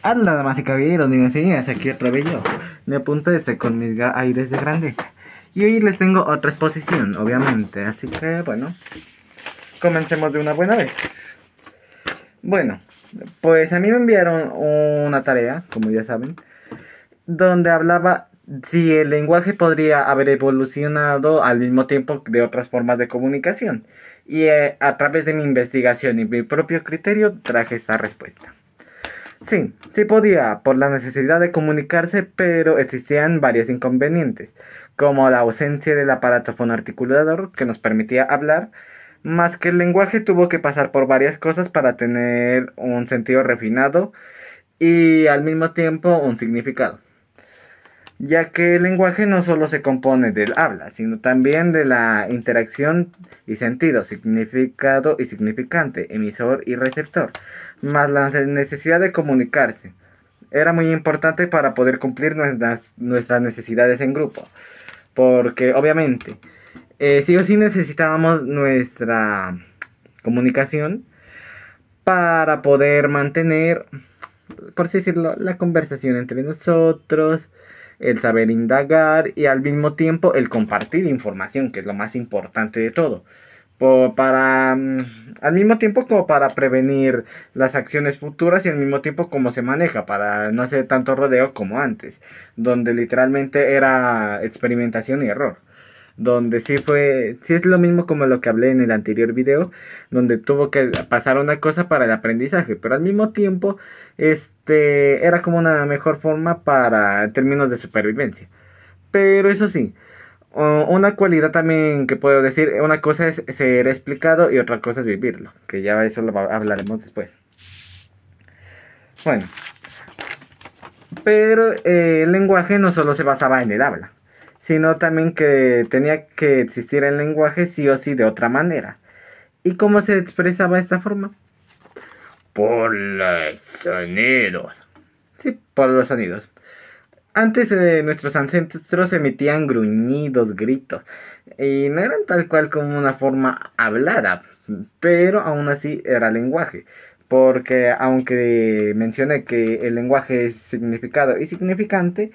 Hola, damas y caballeros, niños y niñas, aquí otra vez yo. Me apunto con mis aires de grandeza. Y hoy les tengo otra exposición, obviamente. Así que, bueno, comencemos de una buena vez. Bueno, pues a mí me enviaron una tarea, como ya saben, donde hablaba si el lenguaje podría haber evolucionado al mismo tiempo de otras formas de comunicación. Y a través de mi investigación y mi propio criterio traje esta respuesta. Sí, sí podía, por la necesidad de comunicarse, pero existían varios inconvenientes, como la ausencia del aparato fonoarticulador que nos permitía hablar, más que el lenguaje tuvo que pasar por varias cosas para tener un sentido refinado y al mismo tiempo un significado, ya que el lenguaje no solo se compone del habla, sino también de la interacción y sentido, significado y significante, emisor y receptor, más la necesidad de comunicarse. Era muy importante para poder cumplir nuestras necesidades en grupo, porque obviamente sí o sí necesitábamos nuestra comunicación para poder mantener, por así decirlo, la conversación entre nosotros, el saber indagar y al mismo tiempo el compartir información, que es lo más importante de todo. Al mismo tiempo como para prevenir las acciones futuras y al mismo tiempo cómo se maneja, para no hacer tanto rodeo como antes, donde literalmente era experimentación y error. Donde sí es lo mismo como lo que hablé en el anterior video, donde tuvo que pasar una cosa para el aprendizaje, pero al mismo tiempo, era como una mejor forma para en términos de supervivencia. Pero eso sí, una cualidad también que puedo decir, una cosa es ser explicado y otra cosa es vivirlo, que ya eso hablaremos después. Bueno, pero el lenguaje no solo se basaba en el habla, sino también que tenía que existir el lenguaje sí o sí de otra manera. ¿Y cómo se expresaba esta forma? Por los sonidos. Sí, por los sonidos. Antes nuestros ancestros emitían gruñidos, gritos, y no eran tal cual como una forma hablada, pero aún así era lenguaje, porque aunque mencioné que el lenguaje es significado y significante,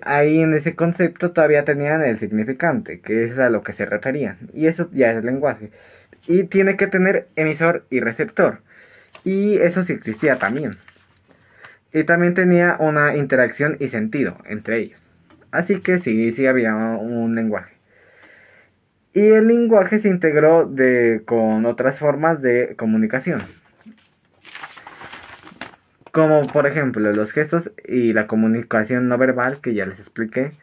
ahí en ese concepto todavía tenían el significante, que es a lo que se referían, y eso ya es lenguaje, y tiene que tener emisor y receptor, y eso sí existía también. Y también tenía una interacción y sentido entre ellos. Así que sí había un lenguaje. Y el lenguaje se integró con otras formas de comunicación. Como por ejemplo los gestos y la comunicación no verbal, que ya les expliqué.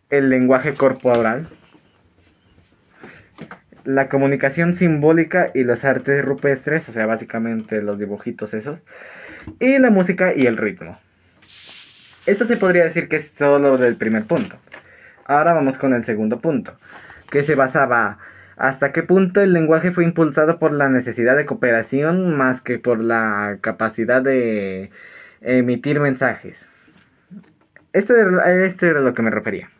El lenguaje corporal. La comunicación simbólica y los artes rupestres, o sea, básicamente los dibujitos esos. Y la música y el ritmo. Esto se podría decir que es solo del primer punto. Ahora vamos con el segundo punto, que se basaba hasta qué punto el lenguaje fue impulsado por la necesidad de cooperación más que por la capacidad de emitir mensajes. Esto era lo que me refería.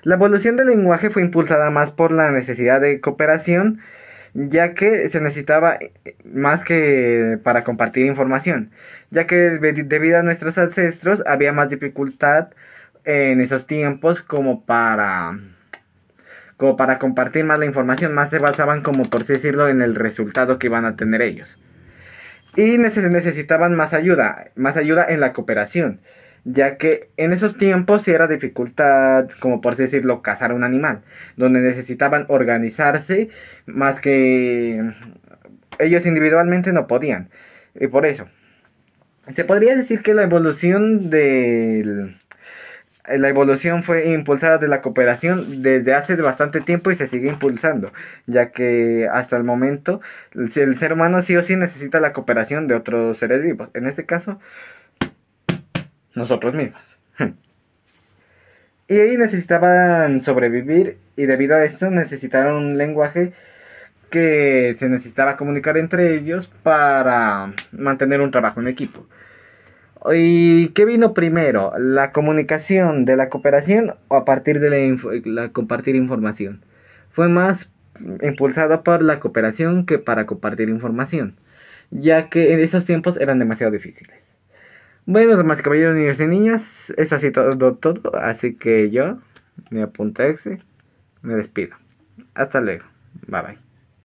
La evolución del lenguaje fue impulsada más por la necesidad de cooperación, ya que se necesitaba más que para compartir información, ya que debido a nuestros ancestros había más dificultad en esos tiempos como para compartir más la información, más se basaban como por así decirlo en el resultado que iban a tener ellos. Y necesitaban más ayuda en la cooperación, ya que en esos tiempos sí era dificultad, como por así decirlo, cazar un animal, donde necesitaban organizarse más que ellos individualmente no podían. Y por eso, se podría decir que la evolución fue impulsada de la cooperación desde hace bastante tiempo y se sigue impulsando, ya que hasta el momento el ser humano sí o sí necesita la cooperación de otros seres vivos, en este caso nosotros mismos. Y ahí necesitaban sobrevivir y debido a esto necesitaron un lenguaje que se necesitaba comunicar entre ellos para mantener un trabajo en equipo. ¿Y qué vino primero? ¿La comunicación de la cooperación o a partir de la compartir información? Fue más impulsado por la cooperación que para compartir información, ya que en esos tiempos eran demasiado difíciles. Bueno, damas y caballeros, niños y niñas, eso ha sido todo. Así que yo, mi apunte me despido. Hasta luego. Bye bye.